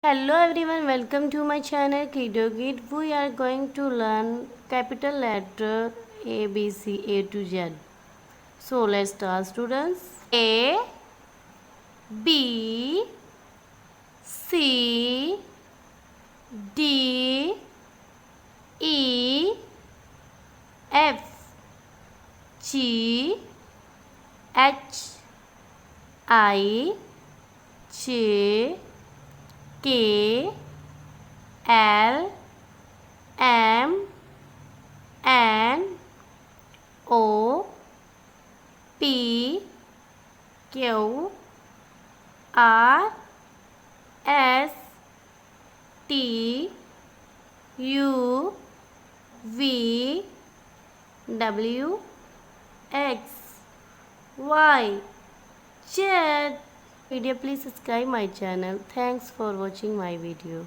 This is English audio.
Hello everyone, welcome to my channel Kiddo Kid. We are going to learn capital letter A, B, C, A to Z. So let's start, students. A, B, C, D, E, F, G, H, I, J, K, L, M, N, O, P, Q, R, S, T, U, V, W, X, Y, Z. Video, please subscribe my channel. Thanks for watching my video.